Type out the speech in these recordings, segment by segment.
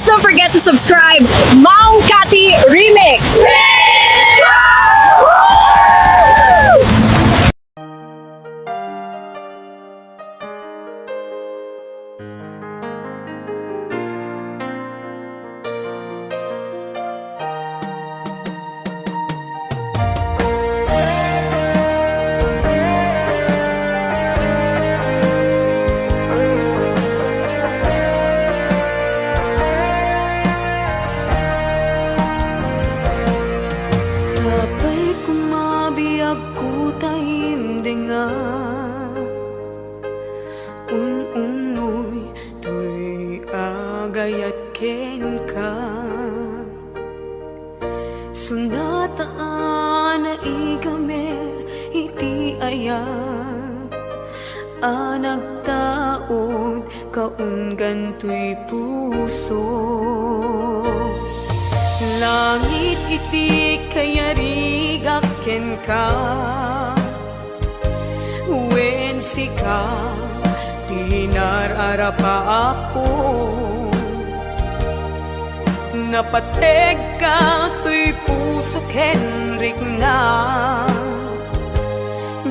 don't forget to subscribe. Maong Kati Remix! Sabay kumabiyag ko taimdinga unoy tuy agayat ken ka sunataan na igamer iti ayat anak taod kaunggan tuy puso. Langit iti kayarigak ken ka wen sika tinararapa ako napateg ka tuy puso kenrik na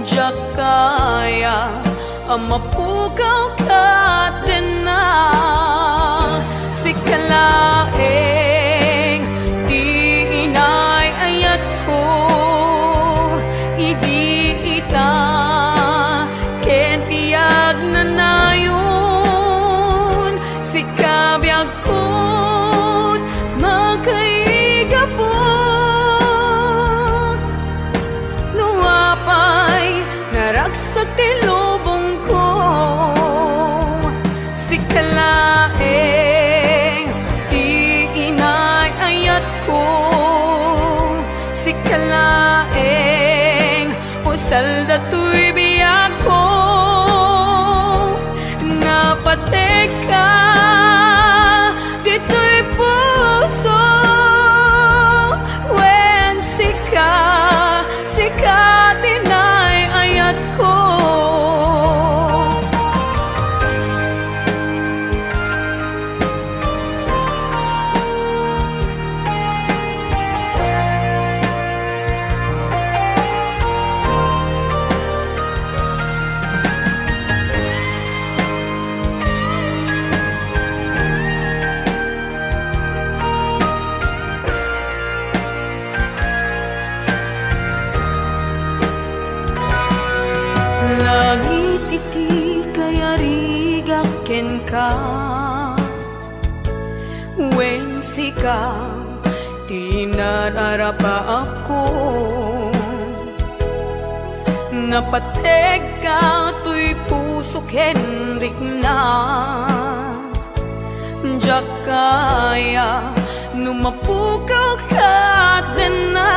jak kaya amapukaw ka din na sikalae sa tilubong ko sikalaeng di inay ayat ko sikalaeng usal dato'y biyag ko napatek ka dito'y puso wen sika dinay ayat ko. Langit iti kayarigak ken ka wen sika tinararapa ako napateg ka tuy puso kenrik na jak kaya numapukaw ka din na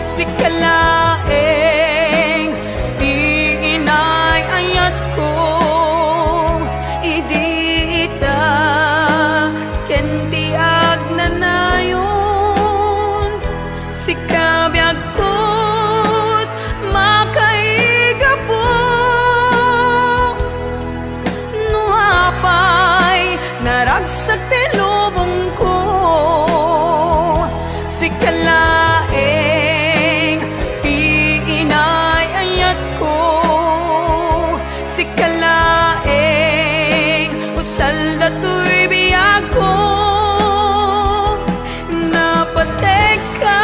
sikalae sikabiyag ko't makaigapo nuapay naragsak tilubong ko sikalaeng di inay ayat ko sikalaeng usal dato'y biyag ko napatek ka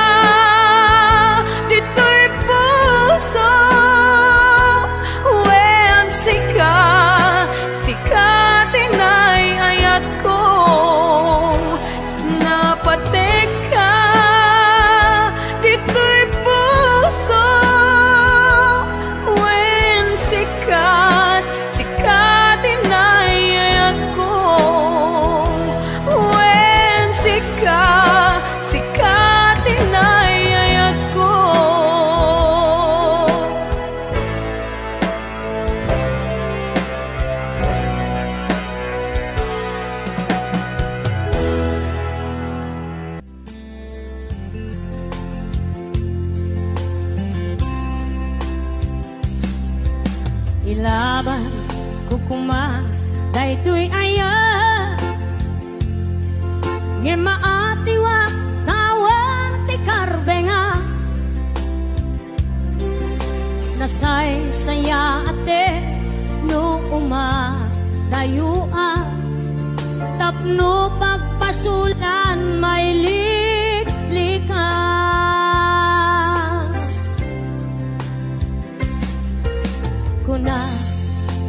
sika tinay ayat ko saya ate no umadayoa tapno pagpasulan may liklika kuna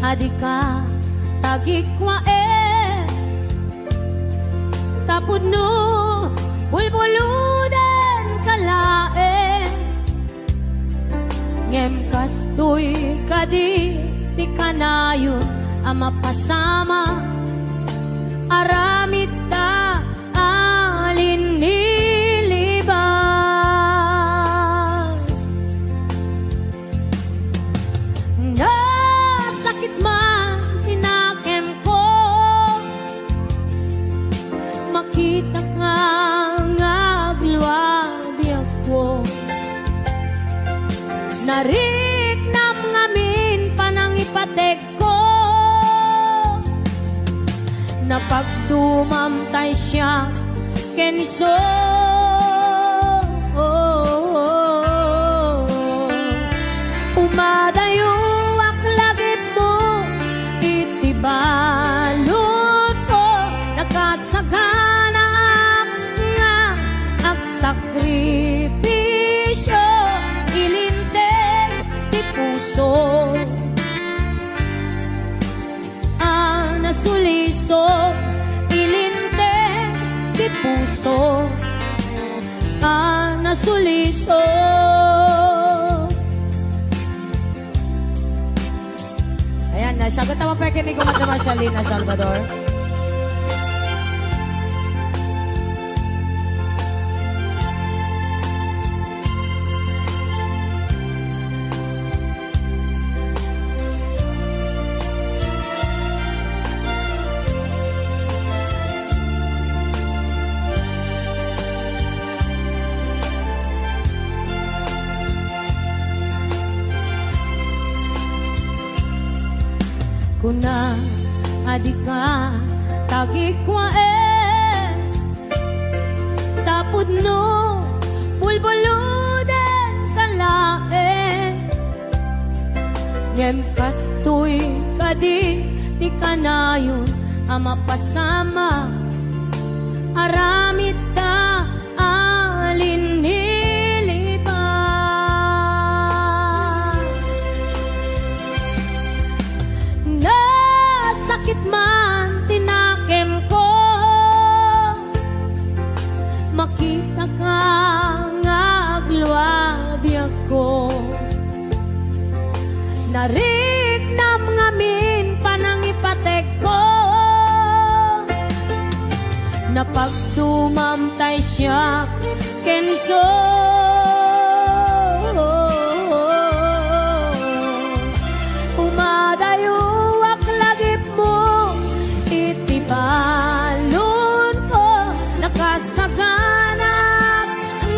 adika tagikwa tapod no bulbuludan kalae ngem kastoy kadi ti kanayon ang mapasama aramid ta alin nilibas nasakit man tinakem ko makita ka ngagluwabi ako nariknam ngamin panangipatek ko napagdumamtay siya keniso umadayo aklagip mo itibalot ko nakasagana nga aksakripisyo ilinteg ti puso nasuliso ilinteg ti puso nasuliso ayan sagot naman pa kinig ko Madam Marcelina Salvador. Kuna adika tagikwa tapod no bulbuludan kalae ngem kastoy kadi ti kanayon ang mapasama aramid ta alin sakit man tinakem ko makita ka ngagluwabi ako nariknam ngamin panangipatek ko napagdumamtay siya kenso umadayo balon ko nakasaganap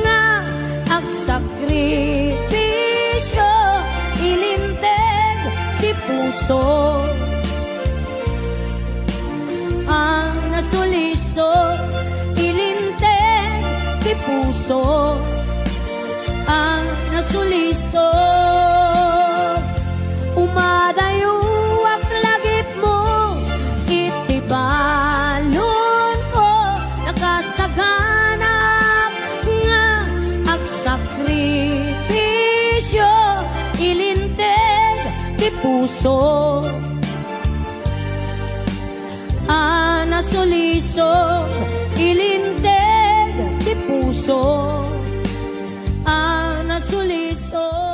nga agsakripisyo ilinteg ti puso ang nasuliso ilinteg ti puso ang nasuliso umadayo balon ko nakasaganap nga agsakripisyo ilinteg ti puso nasuliso ilinteg ti puso nasuliso.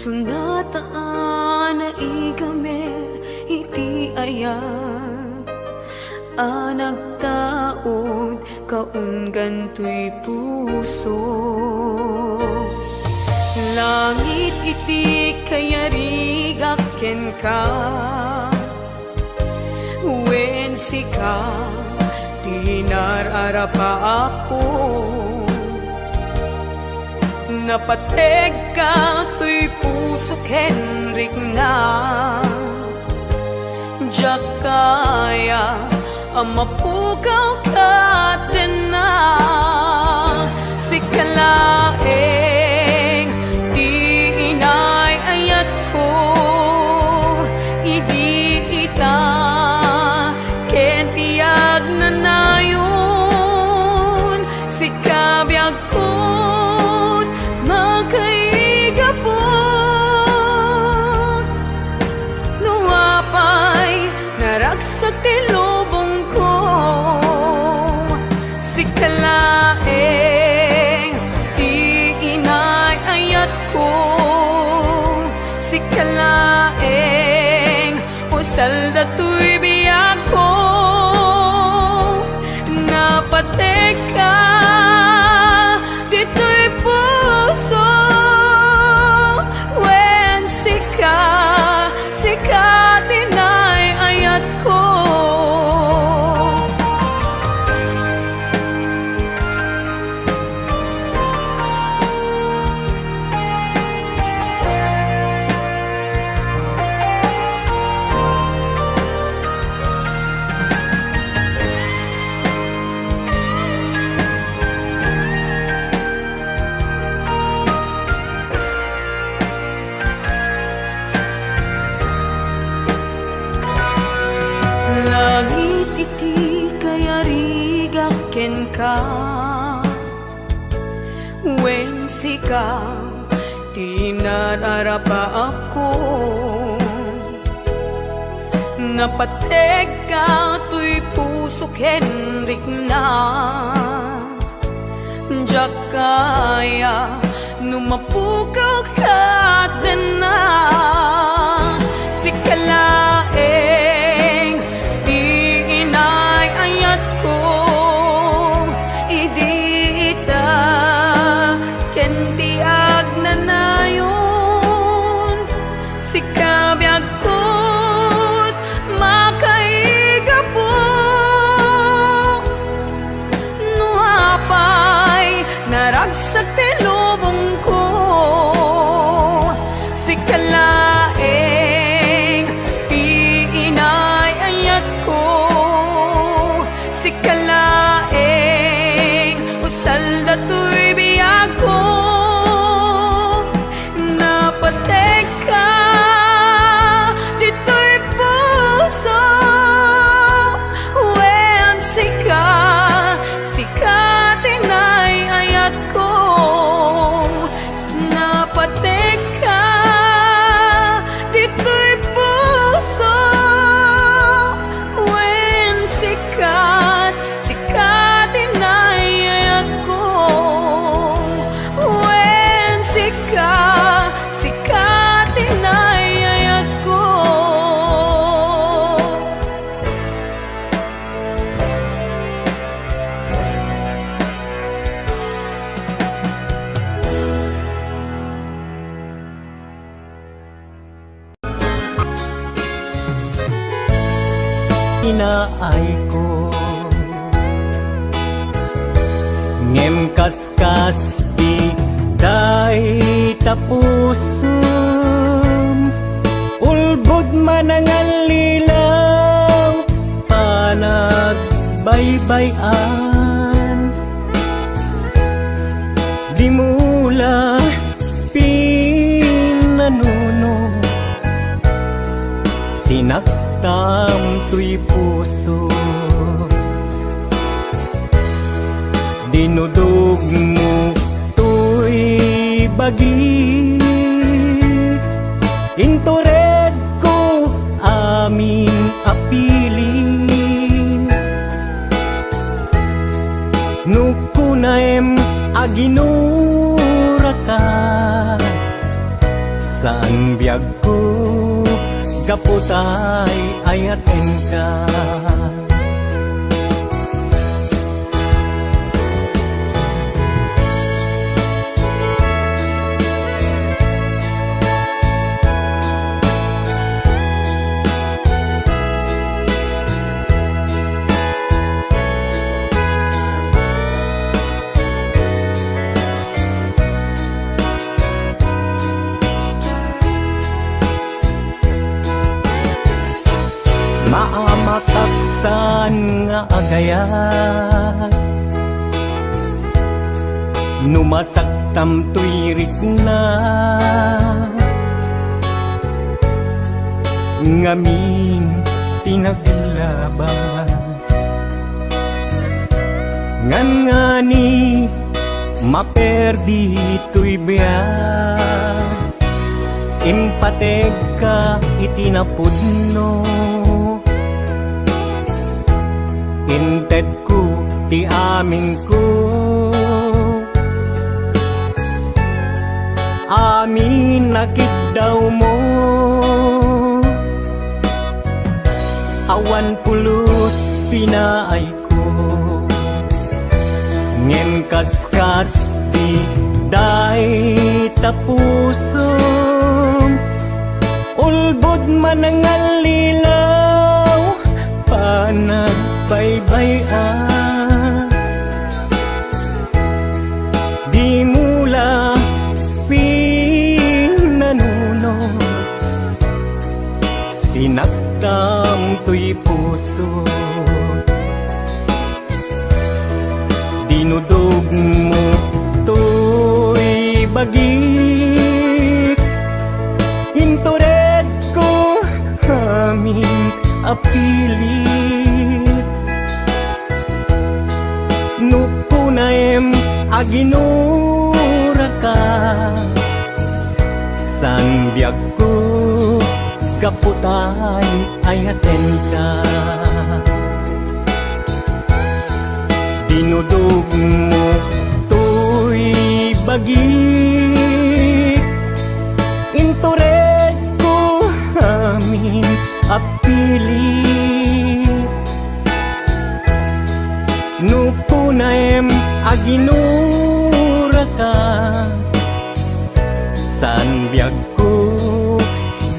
Sunataan na igamer, iti ay makaunggan to'y puso. Langit iti kayarigak ken ka, wen sika tinararapa ako. Napateg ka to'y puso Henrik na, diyak kaya amapukaw ka din na. Sikalaeng di inay ayat ko, idi ita ken tiyag na nayon. Sikabiyag ko makaigapon, nuapay naragsak ti lubong ko. Sikalaeng di inay ayat ko, sikalaeng usal dato'y biyak ko. Napatek ka dito'y puso, wen sika dinay ayat ko. Langit iti kayarigak ken ka, wen sika tinararapa ako. Napateg ka to'y puso Henrik na, diyak kaya numapukaw ka din na. Sikalaeng di inay ayat ko, idi ita ken tiag na nayon. Sikabiyag ko't makaigapo, nuapay naragsak ti lubong ko. Sikalaeng di inay ayat ko, sikalaeng usal dato'y biyak ko. Napateg ka dito'y puso, wen sika tinay ayat ko. Napateg ka dito'y puso, wen sika tinay ayat ko. Wen sika tinay ayat ko. Inaay ko ngem kaskas di day tapusum, ulbod manangalilaw panagbaybayan. Di mula pinanuno, sinaktam to'y puso. Dinudog mo to'y bagi, intured ko aming apilin. Nukunaem aginura ka, saan biyag ko kaputay ayaten ka. kaya numasaktam tuirik na ngaming tinaglabas ngan ngani maperdi tuy biyak impateg ka itinapudno inted ko ti amin ko amin nakigdaw mo awan pulos pinaay ko ngem kaskas di day tapusong ulbod manangalilaw panagbaybayan di mula pinanuno sinaktam to'y puso dinudog mo to'y bagik intured ko aming apilit nukunaem aginura ka san biag ko kaputay ayaten ka dinudog mo to'y bagik intured ko amin apilit nupunaem aginura ka san biag ko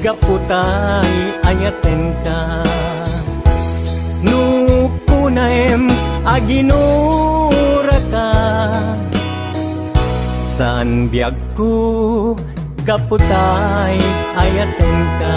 gaputay ayaten ka nupunaem aginura ka san biag ko gaputay ayaten ka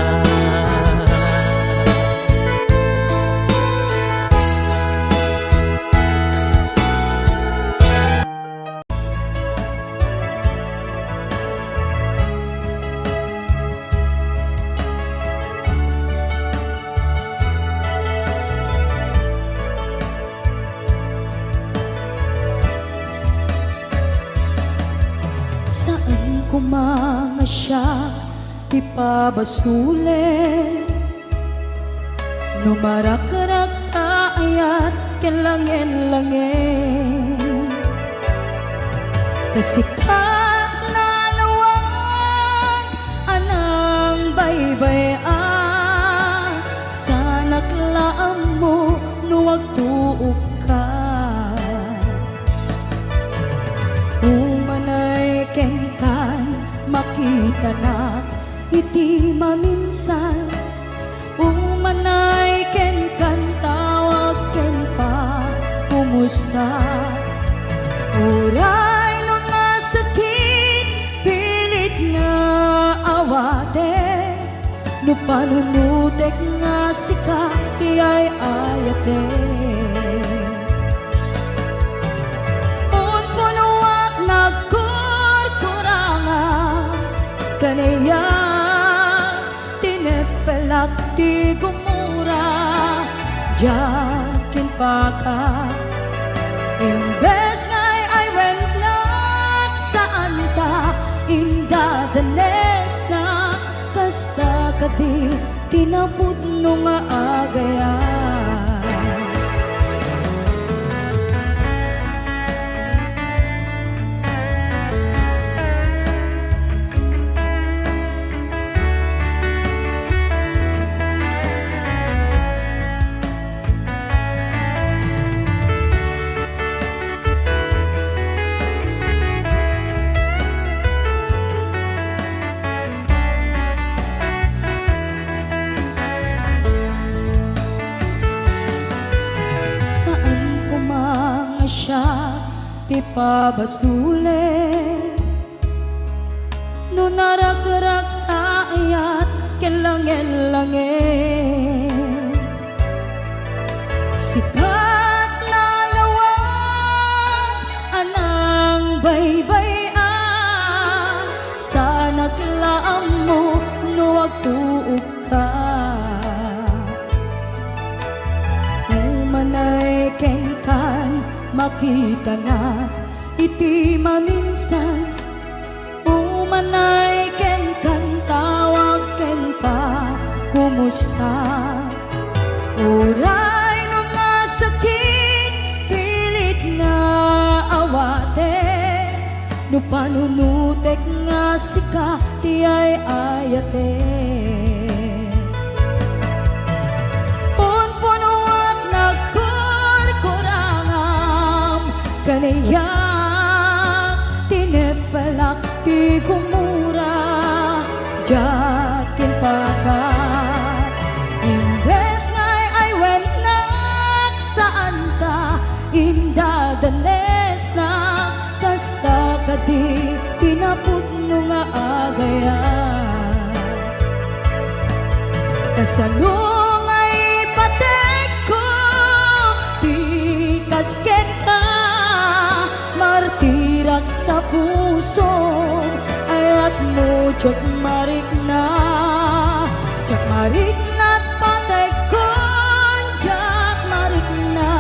Saan kumangasya di pabasule numarak-rak ayat kelangin-langin kasikat na lawag anang baybayan sa naklaan mo nuwag tuog ka umanay kenkan makita na iti maminsan umanay kenkan tawag ken pa kumusta uray no nga sakit pilit nga awate no panunutek nga sika iyay ayate kaniya tinepelak di gumura jakin paka imbes ngay ay wennak saan ta indadanes na kasta kadi tinapud no nga agayan di pabasule no narak-rak ayat kelangin-langin sikat makita na iti maminsan umanay ken kan tawag ken pa kumusta uray no nga sakit pilit nga awate no panunutek nga sika ti ay ayate kanayak tinepalak ti kumura jakin pakat imbes ngay ay wenak saan ta indadanes na kasta kadi pinaputno nga agayan kasalong ay patek ko ti kasket ka martirak ta puso ayat mo tsak marik na patay kon tsak marik na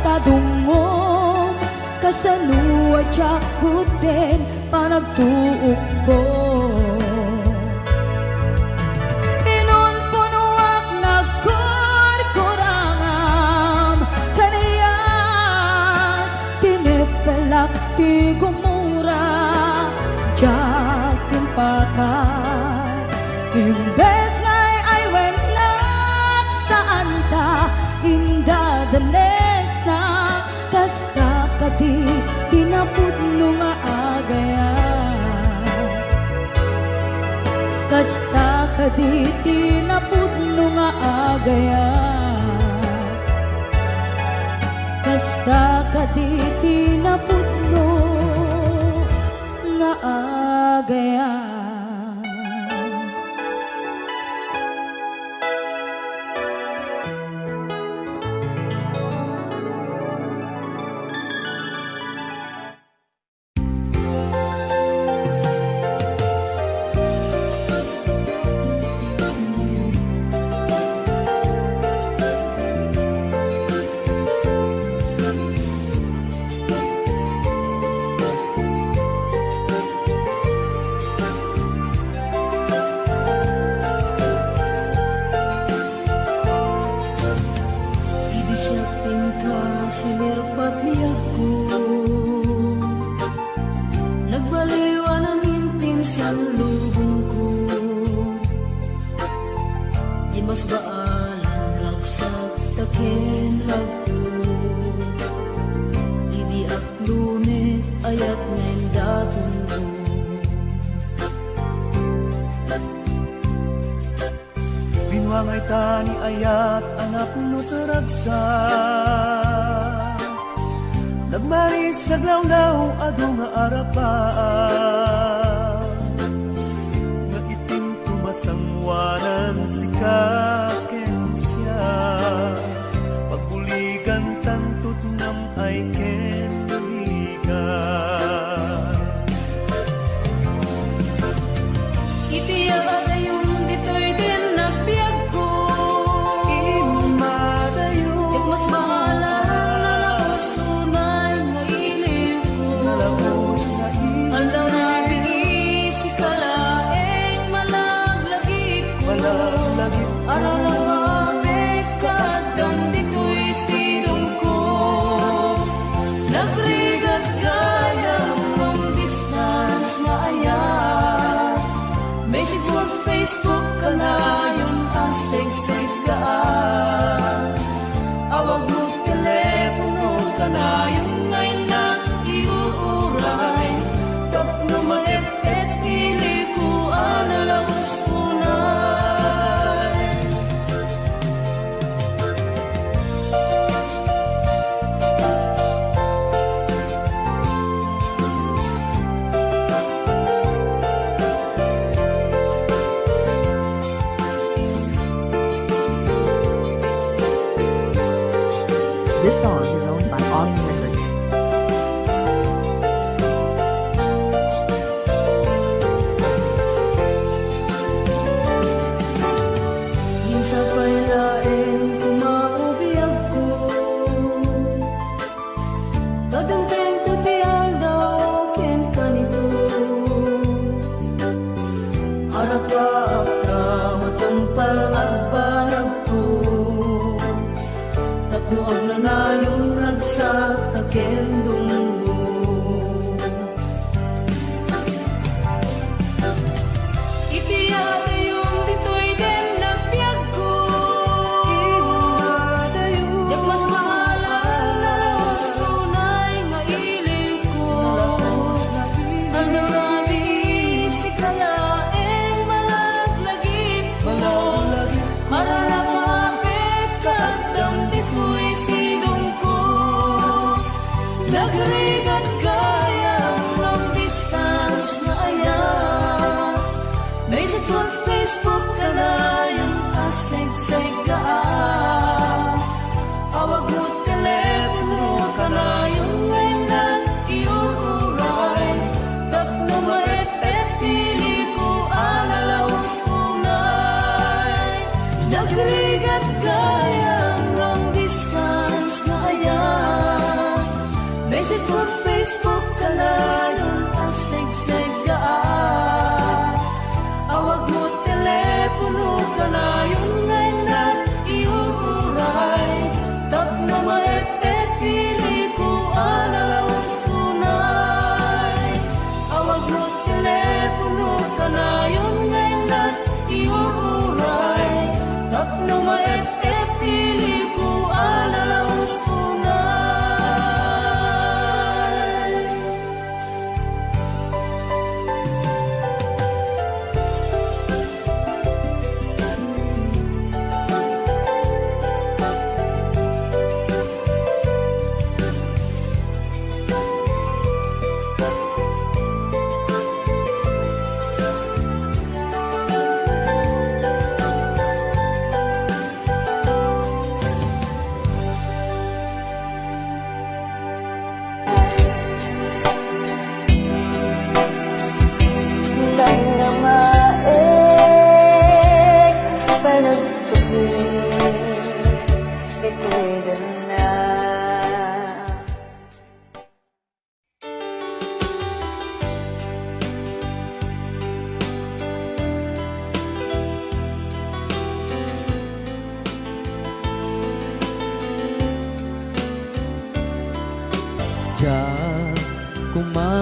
tadungom kasanuwa tsak kuten panagtuok ko pinunpunuak nagkurkurangam kanayak tinepelak ti gumura jakin pakat imbes ngay ay wenak saan ta indadanes na kasta kadi tinapudno nga agayan kasta kadi tinapudno nga agayan kasta kadi tinapudno nga agayan sinirpat niya ko nagbaliwan ang pinsan lubong ko di mas baalan ragsak takin ragto idi aklune ayat ngayon daton ko Binwangay tani ayat anak no taragsak nagmaris sa glawlaw ado nga arapaan nga itim tumasangwanan si kaken siya pagbuligan tantut nam ay ken buligan itiya yung dito'y din nagbiag ko imadayo mas bahala Facebook kalayon asig-sig kaan awag mo telepono kanayon ngay na iuuray tapno maep-et ilikuan alawos unay This song is owned by Omni Records.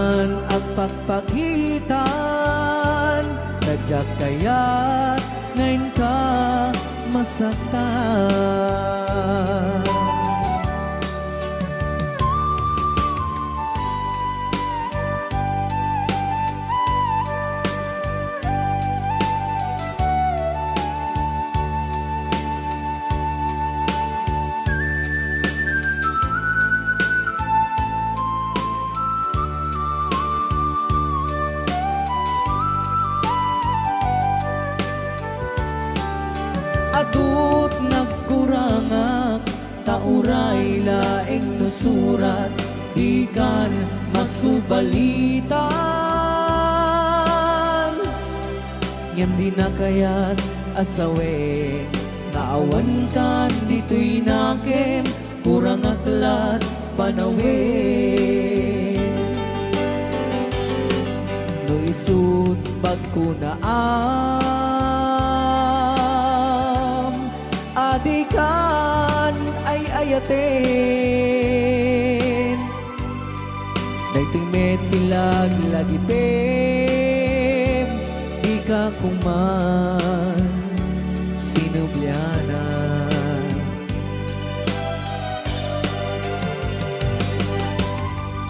man ang pagpagitan, tadyak kaya't ngayon ka masaktan. Adut nagkurangak, tauray laeng nusurat, ikan masubalitan. Ngem di na kaya't asawe, naawan kan dito'y nakem, kurang aklat panawe. No isut pagkunaan, adikan ay ayaten, daytoy metilag lagipem, di ka kuman sinubyanan.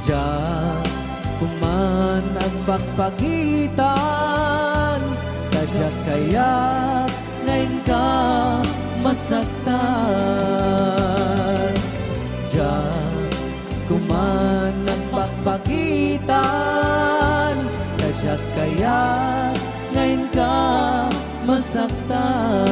Diyan kuman ang pagpagitan, tadyak kaya't ngayon ka masaktan. Diyan kuman ang pagpagitan, tadyak kaya't ngayon ka masaktan.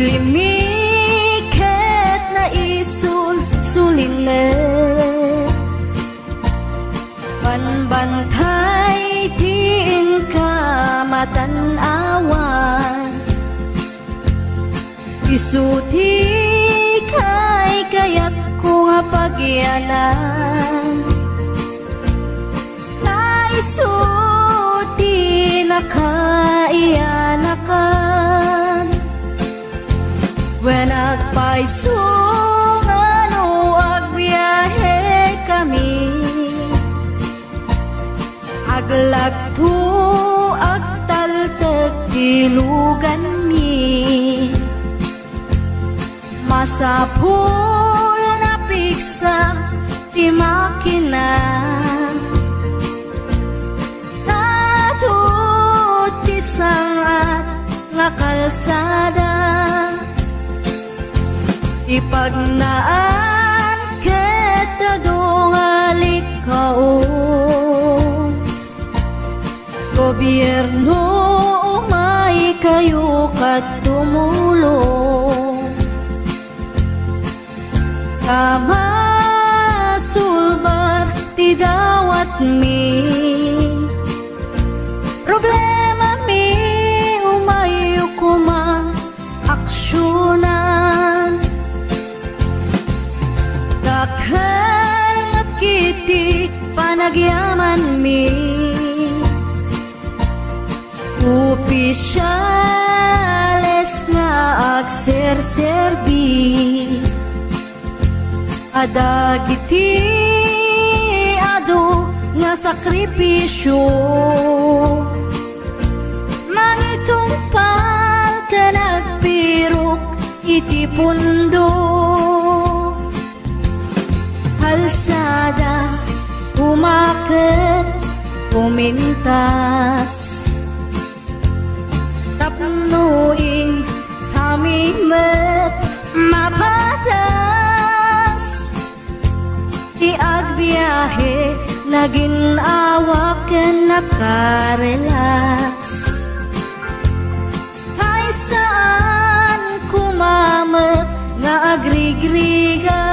Ilimiket na suline, panbantay din ka matanawan, isuti kay kaya't kung pagyanan, na isuti na kaiyanakan. When nagpaisungan o agbiyahe kami, aglagto agtaltag tilugan mi, masapul na piksa ti makina, natut ti sangat nga kalsada. Ipagnaan kita dongalik kao, gobyerno umay kayo kat tumulong, sama sulbar ti dawat mi, problema mi umayo kuma aksyonan. Dakhan at kiti panagyaman mi, opisyales nga agserserbi, adagiti ado nga sakripisyo, mangitumpal ka nagpirok iti pundo. Kalsada, umakit, pumintas, tapnuin kami met mapatas, iagbiyahe naginawa ken nakarelax. Hay saan kumamet nga agrigriga,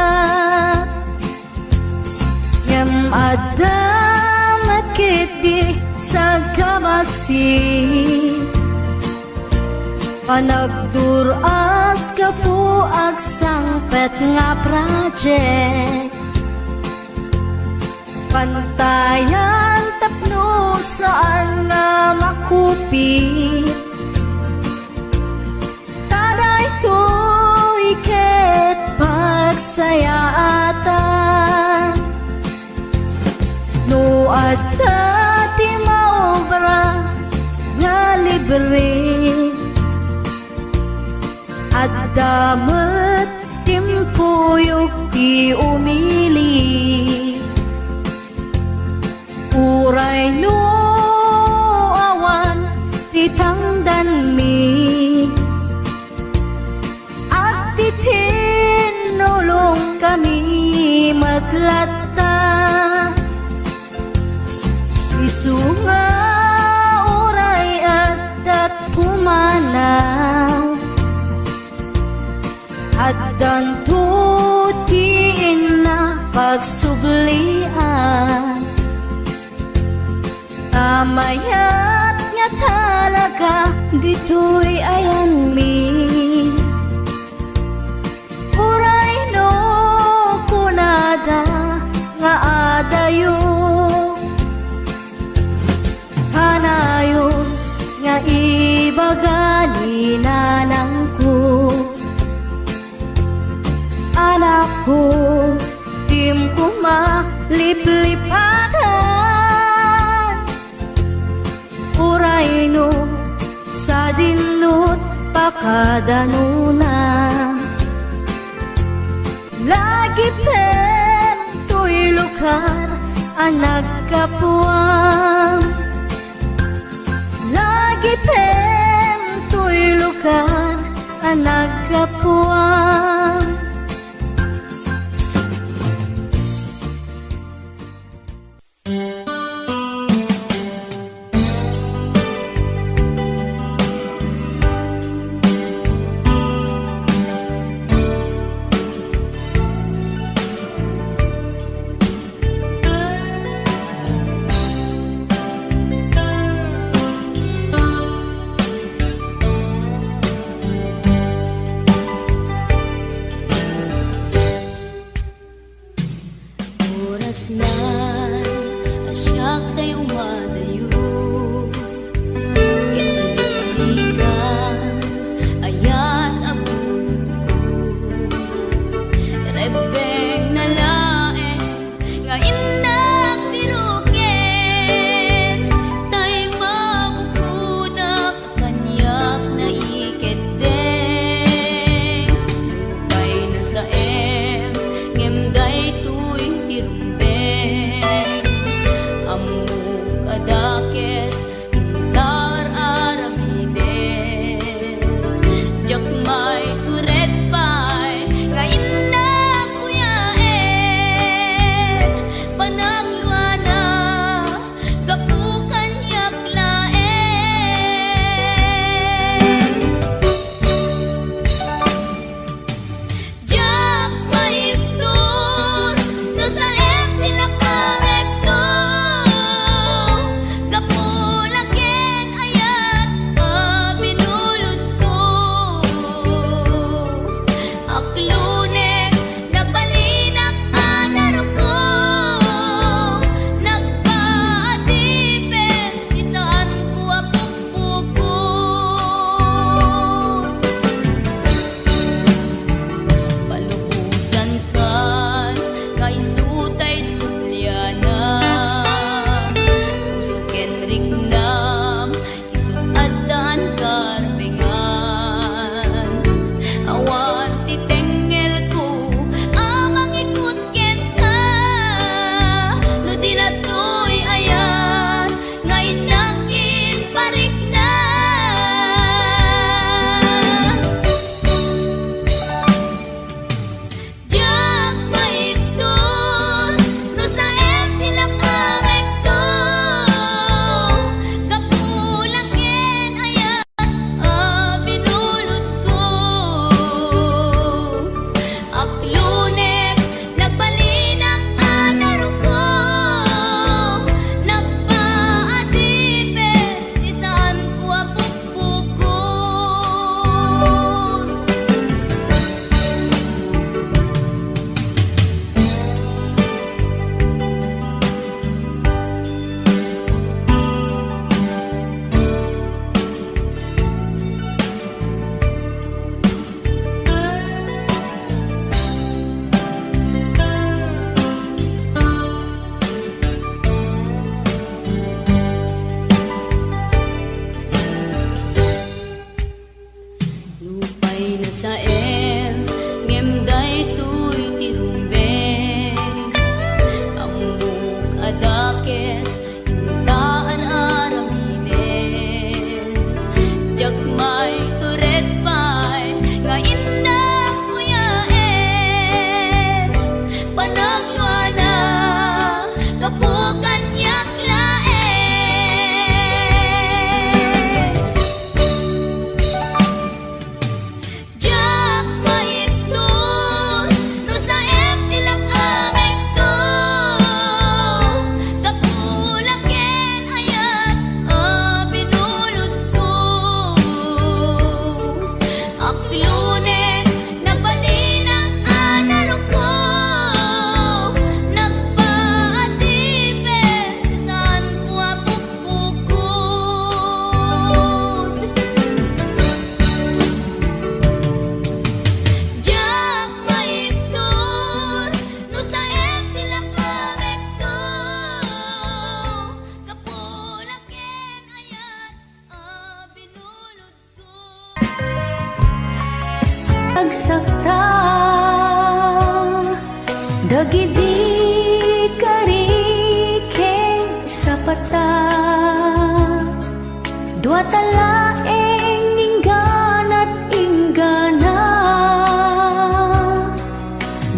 ngem adamet kiti sa kabasi. Panagduras ka po agsangpet nga project, pantayan tapno saan nga makupit. Taday to'y ket pagsayaatan, no adda ti maobra nga libre. At damat timpuyok ti umili, uray no awan ti tangdan mi, at ti tinulong kami matlatta. Isunga uray at pumanaw, at danto tiin na pagsublian. Tamayat nga talaga dito'y ayan mi, uray no kunada nga adayo, kanayon nga ibagani nanang ko. Anak ko, tim ko maliplipatan, uray no sa dinut pakadanuna. Lagi pen to'y lugar ang nagkapuang, lagi pen to'y lugar ang nagkapuang. nagsakta, dagiti karikeng sa pata, dua talaeng ingganat inggana,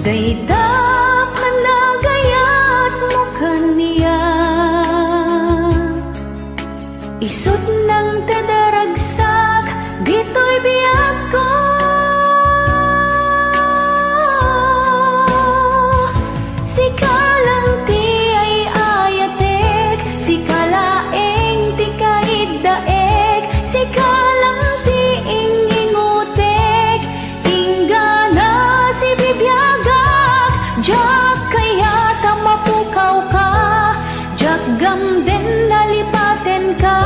dayda panagayat mo kaniya, isut ng tadaragsak, dito'y biyag ko. Sikalang ti ay ayatek, sikalaeng ti kaiddaek, sikalang ti ingingutek, inggana si bibiyagak, jak kaya tamapukaw ka, jak gamden nalipaten ka,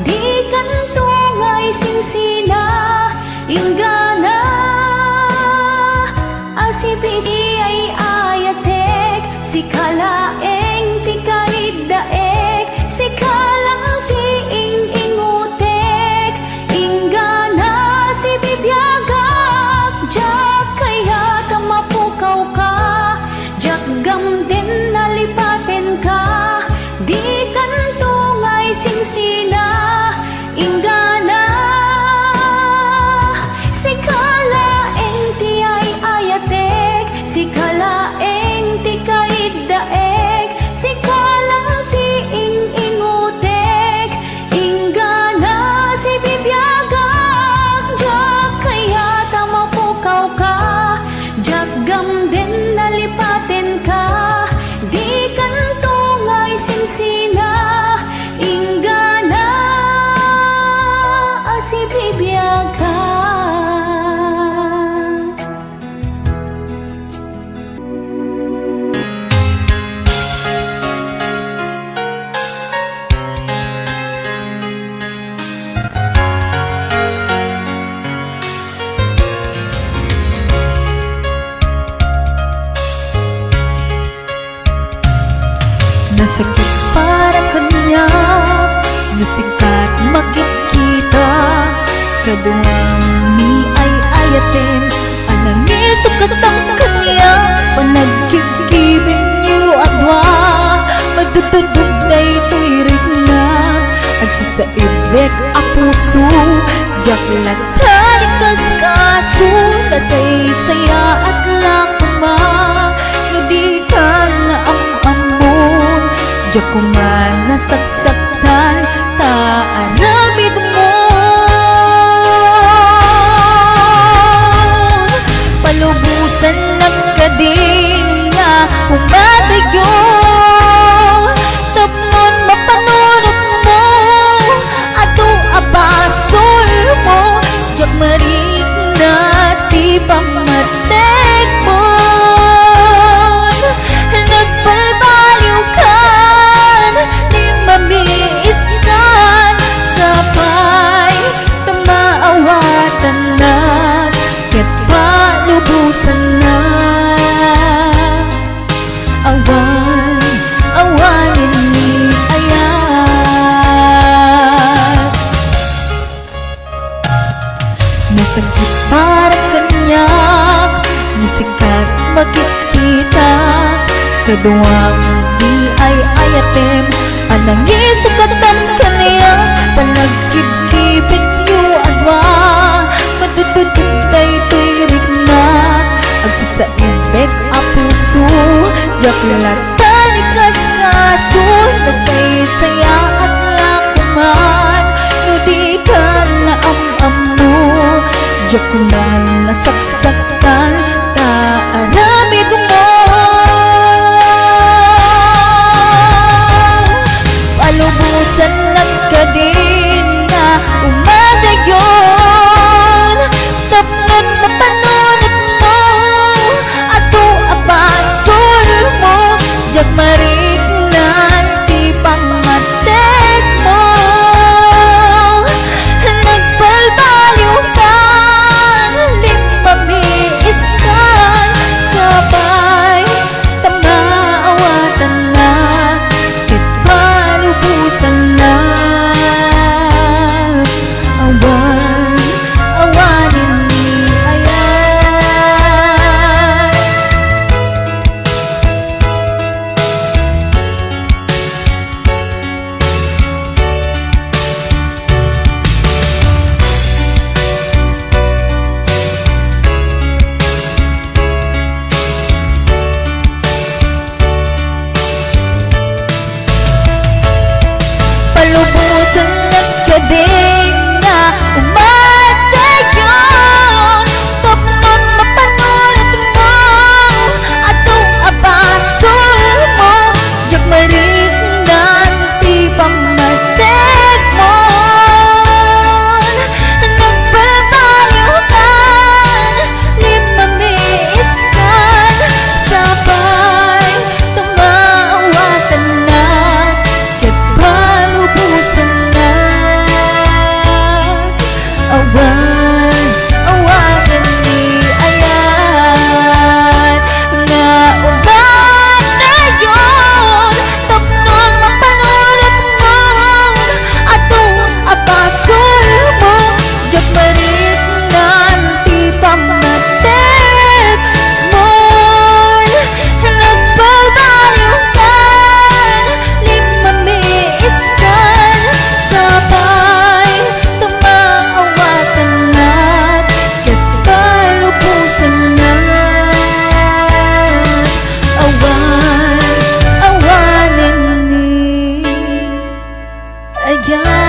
di kantungay sinsina, inggana asibidi ay ayatek, sikalaeng ti kaiddaek, sikalang ti ingutek, inggana si bibiyagak, jak kaya tamapukaw ka, jak gamden nalipaten ka, di kantungay sinsina, inggana sikalaeng ti ay ayatek, sikalaeng ti kaiddaek, sikalang ti ingutek, inggana si bibiyagak, jak kaya tamapukaw ka, jak gamden nalipaten ka, di kantungay sinsina, inggana si bibiyagak. Nasakit para kanya, nasikat makikita, kaduang ni ay ayaten, anangin sukat ang kanya, panagkikibin niyo adwa, madududog na ito'y rignat, agsasaibek a puso, jaklat halikas kaso, kasaysaya at lakma, nudi ka na ang amon, jakuman nasaksaktan, taaramid mo. Palubusan ng kadena, humatayo, tapnon mapanunot mo, ato abasol mo, jak marik na ti pamatek mo, nagbalbaliw kan, di mamiiskan, sabay tamaawatan na, ket palubusan na, awanin ni ayat. Nasakit para kanya, musikat makikita, kaduang di ay ayatem, anangin sukat ang kanya, panagkikibin niyo adwa, madududod na ito'y rignat, agsasaibek a puso, jaklat talikas kaso, kasaysaya at lakuman, nudi ka na am-amu, jakunan nasaksaktan, taaramid mo. Palubusan ng kadena, umadayon, tapnon mapanunot mo, ato abasol mo, jak marik nanti pamatek mo, nagbalbaliw kan, Tagay